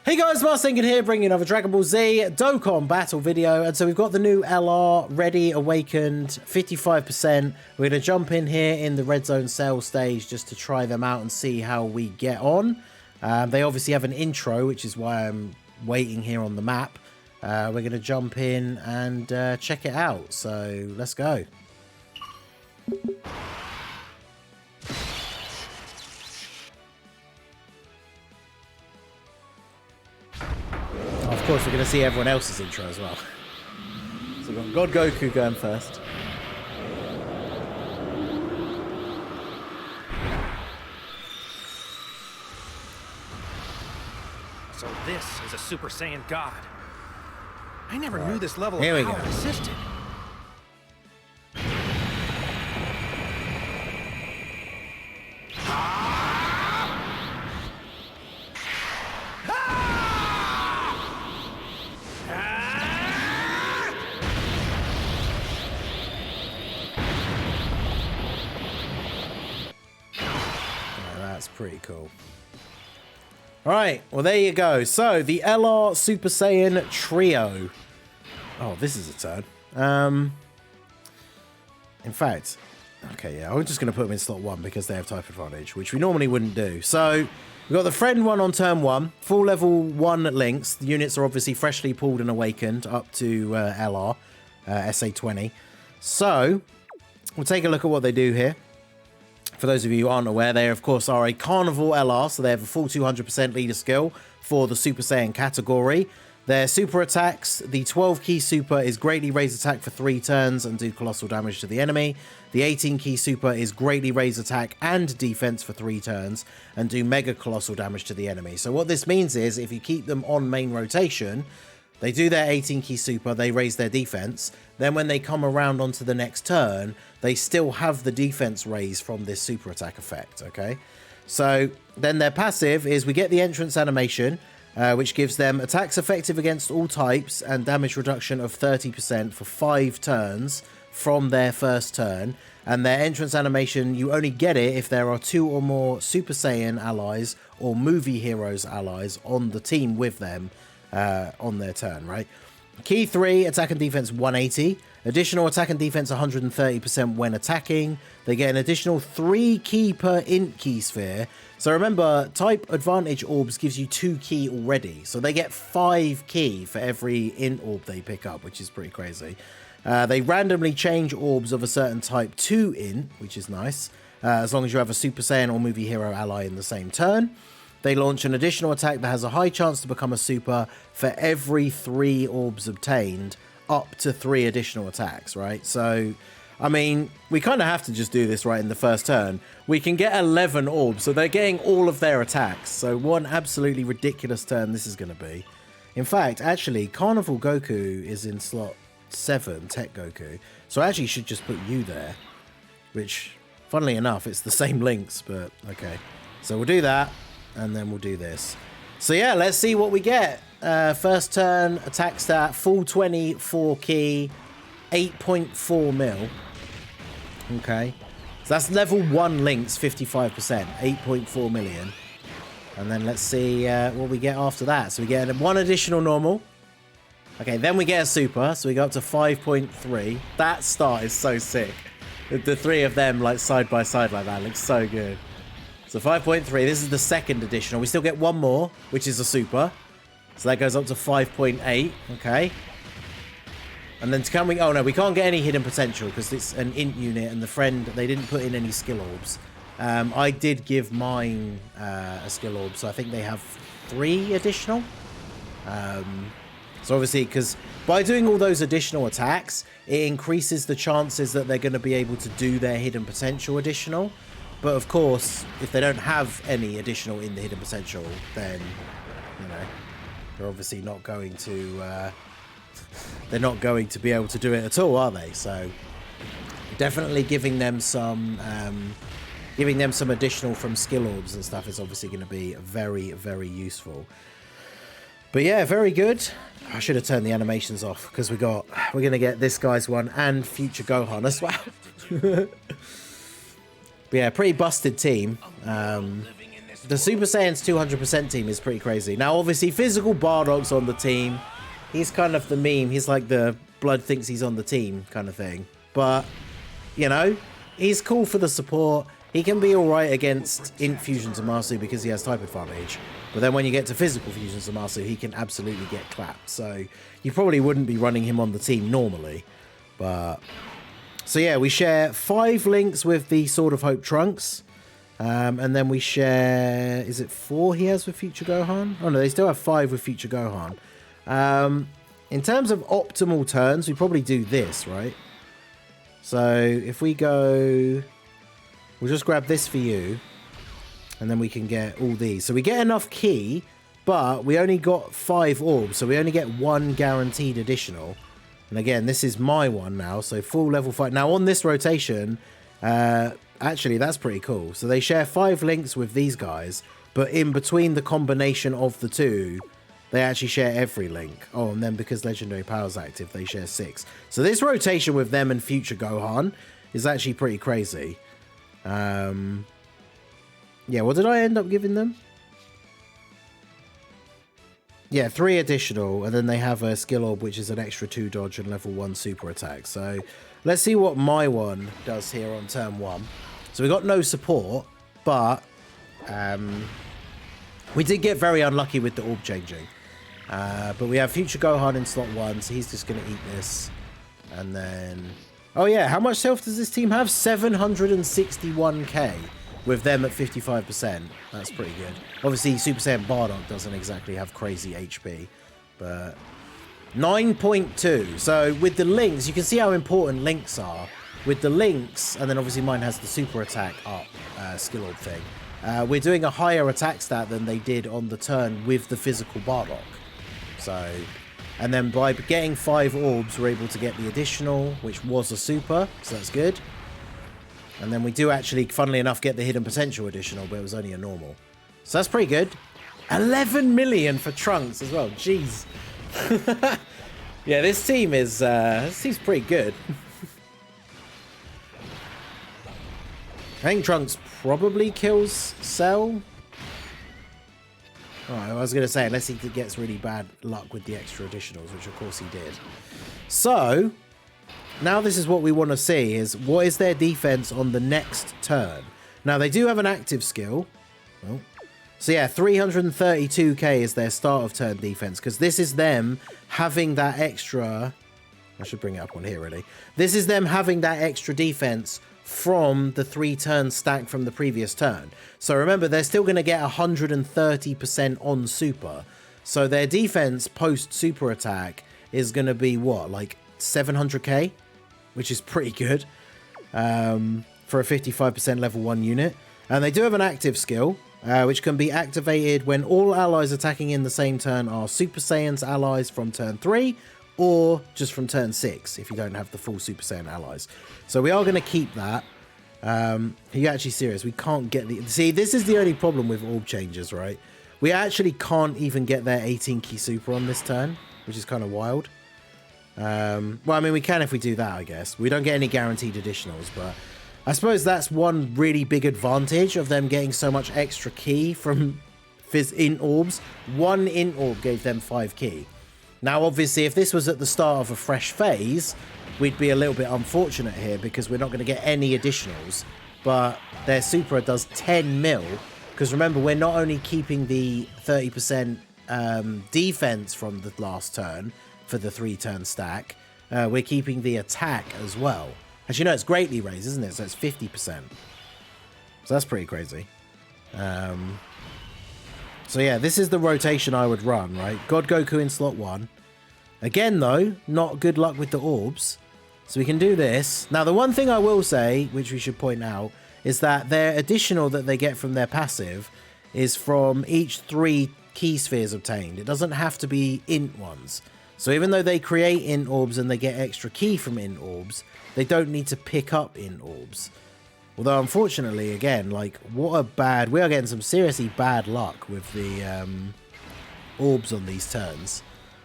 Hey guys, Marcinkin here, bringing another Dragon Ball Z Dokkan battle video. And so we've got the new LR ready, awakened, 55%. We're going to jump in here in the red zone sales stage just to try them out and see how we get on. They obviously have an intro, which is why I'm waiting here on the map. We're going to jump in and check it out. So let's go. Of course, we're going to see everyone else's intro as well. So we've got God Goku going first. So this is a Super Saiyan God. I never knew this level Here of we power go. existed. That's pretty cool. Alright, well there you go. So, the LR Super Saiyan Trio. Oh, this is a turn. In fact, okay, yeah, I'm just going to put them in slot 1 because they have type advantage, which we normally wouldn't do. So, we've got the friend one on turn 1. Full level 1 links. The units are obviously freshly pulled and awakened up to LR, SA20. So, we'll take a look at what they do here. For those of you who aren't aware, they of course are a Carnival LR, so they have a full 200% leader skill for the Super Saiyan category. Their super attacks, the 12 key super is greatly raise attack for 3 turns and do colossal damage to the enemy. The 18 key super is greatly raise attack and defense for 3 turns and do mega colossal damage to the enemy. So what this means is if you keep them on main rotation, they do their 18 key super, they raise their defense. Then when they come around onto the next turn, they still have the defense raise from this super attack effect, okay? So then their passive is we get the entrance animation, which gives them attacks effective against all types and damage reduction of 30% for 5 turns from their first turn. And their entrance animation, you only get it if there are 2 or more Super Saiyan allies or movie heroes allies on the team with them on their turn, right? Key 3, attack and defense 180. Additional attack and defense 130% when attacking. They get an additional 3 key per int key sphere. So remember, type advantage orbs gives you 2 key already. So they get 5 key for every int orb they pick up, which is pretty crazy. They randomly change orbs of a certain type to int, which is nice. As long as you have a Super Saiyan or movie hero ally in the same turn. They launch an additional attack that has a high chance to become a super for every 3 orbs obtained, up to 3 additional attacks, right? So, I mean, we kind of have to just do this right in the first turn. We can get 11 orbs, so they're getting all of their attacks. So one absolutely ridiculous turn this is going to be. In fact, actually, Carnival Goku is in slot 7, Tech Goku. So I actually should just put you there, which, funnily enough, it's the same links, but okay. So we'll do that. And then we'll do this. So yeah, let's see what we get. First turn, attack stat, full 24 key, 8.4 mil. Okay. So that's level 1 links, 55%, 8.4 million. And then let's see what we get after that. So we get 1 additional normal. Okay, then we get a super. So we go up to 5.3. That start is so sick. The 3 of them like side by side like that looks so good. So 5.3, this is the second additional. We still get 1 more, which is a super. So that goes up to 5.8, okay. And then can we... Oh, no, we can't get any hidden potential because it's an int unit and the friend, they didn't put in any skill orbs. I did give mine a skill orb, so I think they have 3 additional. So obviously, because by doing all those additional attacks, it increases the chances that they're going to be able to do their hidden potential additional. But of course, if they don't have any additional in the hidden potential, then, you know, they're obviously not going to, they're not going to be able to do it at all, are they? So definitely giving them some additional from skill orbs and stuff is obviously going to be very, very useful. But yeah, very good. I should have turned the animations off because we're going to get this guy's one and future Gohan as well. But yeah, pretty busted team. the Super Saiyan's 200% team is pretty crazy. Now, obviously, Physical Bardock's on the team. He's kind of the meme. He's like the blood thinks he's on the team kind of thing. But, you know, he's cool for the support. He can be alright against Int Fusion Zamasu because he has type advantage. But then when you get to Physical Fusion Zamasu, he can absolutely get clapped. So you probably wouldn't be running him on the team normally. But so yeah, we share 5 links with the Sword of Hope Trunks. And then we share, is it 4 he has with Future Gohan? Oh no, they still have 5 with Future Gohan. In terms of optimal turns, we probably do this, right? So if we go, we'll just grab this for you. And then we can get all these. So we get enough ki, but we only got 5 orbs. So we only get 1 guaranteed additional. And again, this is my one now. So full level 5. Now on this rotation, actually that's pretty cool. So they share 5 links with these guys. But in between the combination of the 2, they actually share every link. Oh, and then because Legendary Power's active, they share 6. So this rotation with them and Future Gohan is actually pretty crazy. Yeah, what did I end up giving them? Yeah, 3 additional, and then they have a skill orb, which is an extra 2 dodge and level 1 super attack. So let's see what my one does here on turn 1. So we got no support, but we did get very unlucky with the orb changing. But we have Future Gohan in slot 1, so he's just going to eat this. And then... oh yeah, how much health does this team have? 761k. With them at 55%. That's pretty good. Obviously, Super Saiyan Bardock doesn't exactly have crazy HP. But 9.2. So with the links, you can see how important links are. With the links, and then obviously mine has the super attack up skill orb thing. We're doing a higher attack stat than they did on the turn with the physical Bardock. So, and then by getting 5 orbs, we're able to get the additional, which was a super. So that's good. And then we do actually, funnily enough, get the hidden potential additional, but it was only a normal. So that's pretty good. 11 million for Trunks as well. Jeez. Yeah, this team is pretty good. I think Trunks probably kills Cell. Oh, I was going to say, unless he gets really bad luck with the extra additionals, which of course he did. So... now this is what we want to see, is what is their defense on the next turn. Now they do have an active skill. Oh. So yeah, 332k is their start of turn defense, because this is them having that extra... I should bring it up on here really. This is them having that extra defense from the 3 turn stack from the previous turn. So remember, they're still going to get 130% on super. So their defense post super attack is going to be what, like 700k? Which is pretty good for a 55% level 1 unit. And they do have an active skill, which can be activated when all allies attacking in the same turn are Super Saiyans allies from turn 3, or just from turn 6, if you don't have the full Super Saiyan allies. So we are going to keep that. Are you actually serious? We can't get the... see, this is the only problem with orb changes, right? We actually can't even get their 18 key super on this turn, which is kind of wild. Well, I mean, we can if we do that, I guess. We don't get any guaranteed additionals, but I suppose that's one really big advantage of them getting so much extra ki from int orbs. 1 int orb gave them 5 ki. Now, obviously, if this was at the start of a fresh phase, we'd be a little bit unfortunate here because we're not going to get any additionals. But their super does 10 mil, because remember, we're not only keeping the 30% defense from the last turn, for the 3 turn stack, we're keeping the attack as well. As you know, it's greatly raised, isn't it? So it's 50%. So that's pretty crazy. So yeah, this is the rotation I would run, right? God Goku in slot 1. Again, though, not good luck with the orbs. So we can do this. Now, the one thing I will say, which we should point out, is that their additional that they get from their passive is from each 3 key spheres obtained. It doesn't have to be int ones. So even though they create int orbs and they get extra ki from int orbs, they don't need to pick up int orbs. Although, unfortunately, again, like, what a bad... we are getting some seriously bad luck with the orbs on these turns.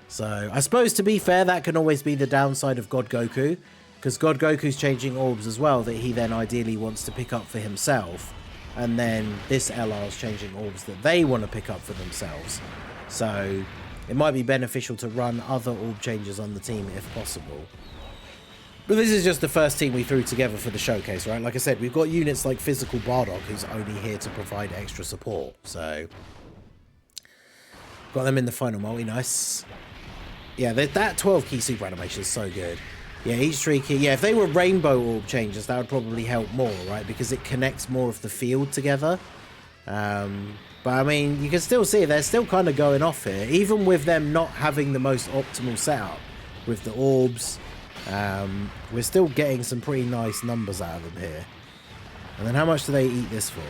So, I suppose, to be fair, that can always be the downside of God Goku, because God Goku's changing orbs as well that he then ideally wants to pick up for himself. and then this LR is changing orbs that they want to pick up for themselves. So it might be beneficial to run other orb changes on the team if possible. But this is just the first team we threw together for the showcase, right? Like I said, we've got units like Physical Bardock, who's only here to provide extra support. So got them in the final multi, nice. Yeah, that 12 key super animation is so good. Yeah, each 3 key. Yeah, if they were rainbow orb changes, that would probably help more, right? Because it connects more of the field together. But I mean, you can still see they're still kind of going off here, even with them not having the most optimal setup with the orbs. We're still getting some pretty nice numbers out of them here. And then how much do they eat this for?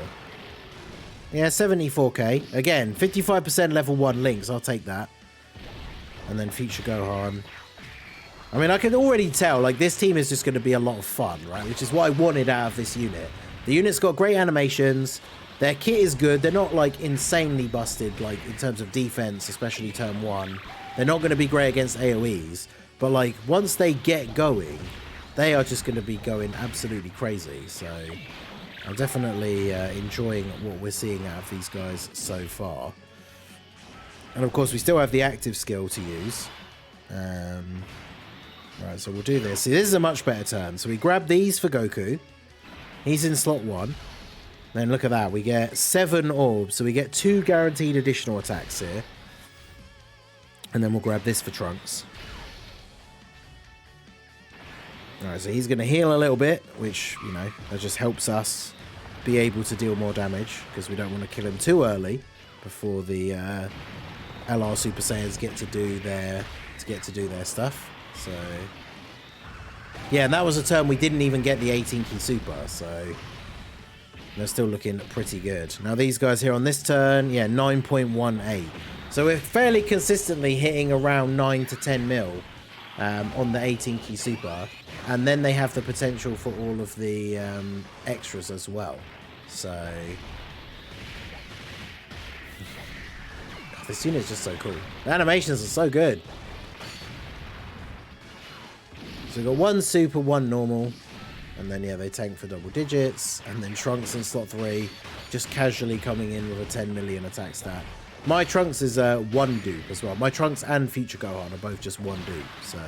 Yeah, 74k. Again, 55% level 1 links. I'll take that. And then Future Gohan. I mean, I can already tell, like, this team is just going to be a lot of fun, right? Which is what I wanted out of this unit. The unit's got great animations. Their kit is good. They're not, like, insanely busted, like, in terms of defense, especially turn 1. They're not going to be great against AoEs. But, like, once they get going, they are just going to be going absolutely crazy. So I'm definitely enjoying what we're seeing out of these guys so far. And, of course, we still have the active skill to use. Right, so we'll do this. See, this is a much better turn. So we grab these for Goku. He's in slot 1. Then look at that. We get 7 orbs. So we get 2 guaranteed additional attacks here. And then we'll grab this for Trunks. Alright, so he's going to heal a little bit, which, you know, that just helps us be able to deal more damage, because we don't want to kill him too early before the LR Super Saiyans get to do their stuff. So yeah, and that was a turn we didn't even get the 18 key super, so they're still looking pretty good. Now these guys here on this turn, yeah, 9.18. So we're fairly consistently hitting around 9 to 10 mil on the 18 key super, and then they have the potential for all of the extras as well. So God, this unit is just so cool. The animations are so good. So we've got 1 super, 1 normal, and then yeah, they tank for double digits, and then Trunks in slot 3 just casually coming in with a 10 million attack stat. My Trunks is 1 dupe as well. My Trunks and Future Gohan are both just 1 dupe. So,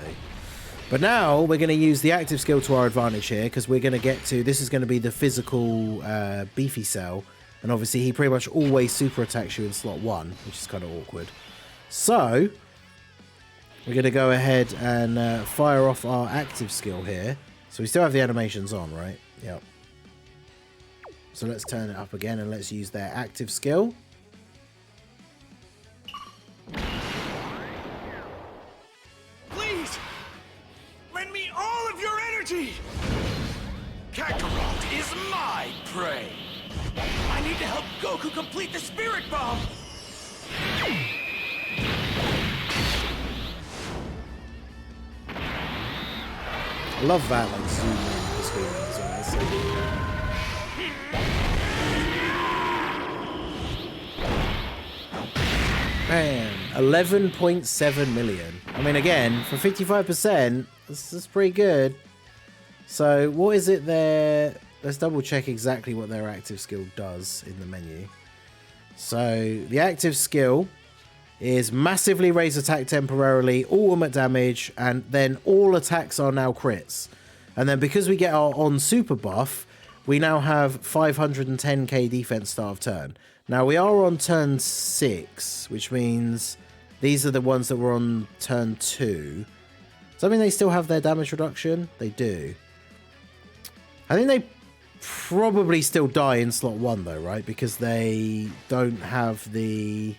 but now we're going to use the active skill to our advantage here, because we're going to get to, this is going to be the physical beefy cell, and obviously he pretty much always super attacks you in slot 1, which is kind of awkward. So we're going to go ahead and fire off our active skill here. So we still have the animations on, right? Yep. So let's turn it up again and let's use their active skill. Please! Lend me all of your energy! Kakarot is my prey! I need to help Goku complete the Spirit Bomb! I love that, like, zoom in the screen as well. That's so cool. Man, 11.7 million. I mean, again, for 55%, that's pretty good. So, what is it there? Let's double check exactly what their active skill does in the menu. So, the active skill is massively raise attack temporarily, ultimate damage, and then all attacks are now crits. And then because we get our on super buff, we now have 510k defense start of turn. Now we are on turn 6, which means these are the ones that were on turn 2. Does that mean they still have their damage reduction? They do. I think they probably still die in slot 1 though, right? Because they don't have the...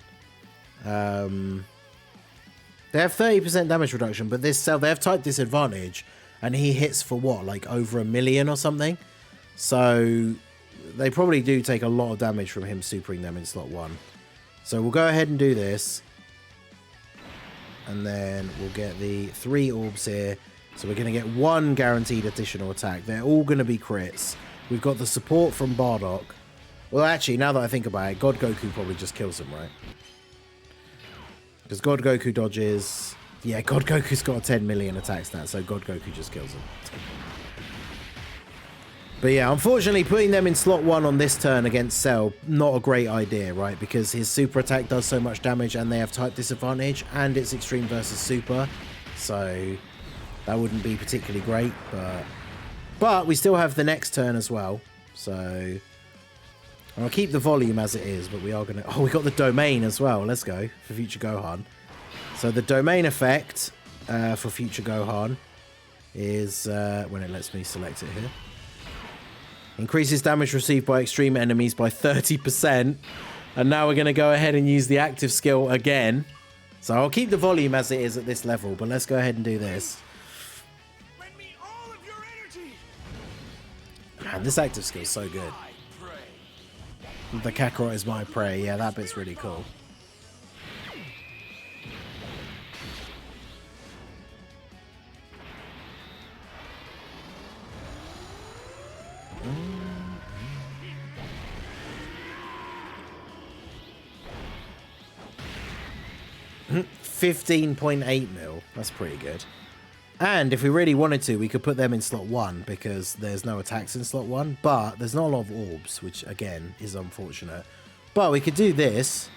they have 30% damage reduction, but this cell, they have type disadvantage, and he hits for what, like over 1 million or something? So they probably do take a lot of damage from him supering them in slot 1. So we'll go ahead and do this, and then we'll get the 3 orbs here. So we're going to get 1 guaranteed additional attack. They're all going to be crits. We've got the support from Bardock. Well, actually, now that I think about it, God Goku probably just kills him, right? Because God Goku dodges... Yeah, God Goku's got a 10 million attack stat, so God Goku just kills him. But yeah, unfortunately, putting them in slot 1 on this turn against Cell, not a great idea, right? Because his super attack does so much damage and they have type disadvantage and it's extreme versus super. So that wouldn't be particularly great, but we still have the next turn as well. So I'll keep the volume as it is, but we are going to... Oh, we got the domain as well. Let's go for Future Gohan. So the domain effect for Future Gohan is when it lets me select it here. Increases damage received by extreme enemies by 30%. And now we're going to go ahead and use the active skill again. So I'll keep the volume as it is at this level, but let's go ahead and do this. Lend me all of your energy. Man, this active skill is so good. The Kakarot is my prey. Yeah, that bit's really cool. Mm. 15.8 mil. That's pretty good. And if we really wanted to, we could put them in slot 1 because there's no attacks in slot 1. But there's not a lot of orbs, which again is unfortunate. But we could do this.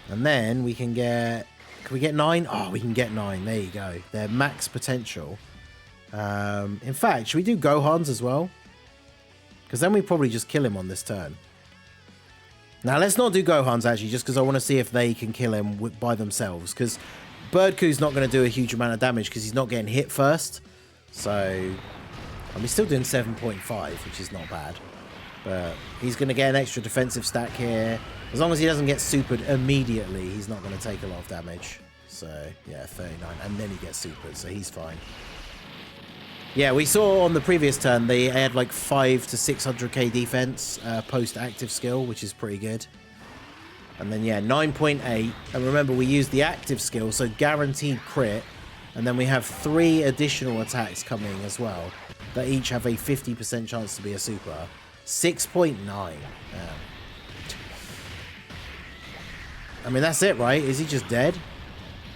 And then we can get... Can we get 9? Oh, we can get 9. There you go. Their max potential. In fact, should we do Gohan's as well? Because then we probably just kill him on this turn. Now, let's not do Gohan's actually, just because I want to see if they can kill him by themselves. Because Birdcoo's not going to do a huge amount of damage because he's not getting hit first. So, and we're still doing 7.5, which is not bad. But he's going to get an extra defensive stack here. As long as he doesn't get supered immediately, he's not going to take a lot of damage. So, yeah, 39. And then he gets supered, so he's fine. Yeah, we saw on the previous turn, they had like 5 to 600k defense post-active skill, which is pretty good. And then, yeah, 9.8. And remember, we used the active skill, so guaranteed crit. And then we have 3 additional attacks coming as well, that each have a 50% chance to be a super. 6.9. I mean, that's it, right? Is he just dead?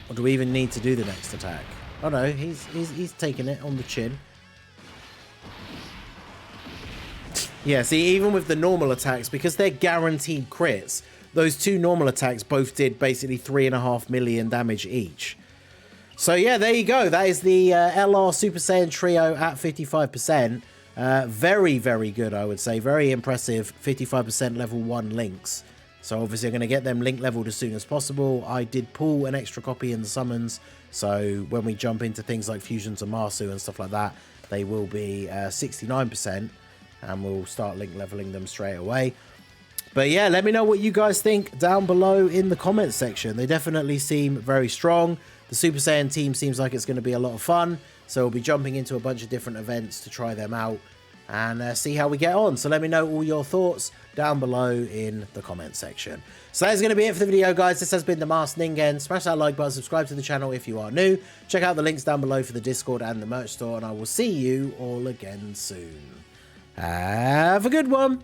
Or do we even need to do the next attack? Oh no, he's taking it on the chin. Yeah, see, even with the normal attacks, because they're guaranteed crits, those 2 normal attacks both did basically 3.5 million damage each. So yeah, there you go. That is the LR Super Saiyan Trio at 55%. Very, very good, I would say. Very impressive 55% level 1 links. So obviously I'm going to get them link leveled as soon as possible. I did pull an extra copy in the summons. So when we jump into things like Fusions of Marsu and stuff like that, they will be 69%. And we'll start link leveling them straight away. But yeah, let me know what you guys think down below in the comments section. They definitely seem very strong. The Super Saiyan team seems like it's going to be a lot of fun. So we'll be jumping into a bunch of different events to try them out and see how we get on. So let me know all your thoughts down below in the comments section. So that's going to be it for the video, guys. This has been the Masked Ningen. Smash that like button, subscribe to the channel if you are new. Check out the links down below for the Discord and the merch store. And I will see you all again soon. Have a good one.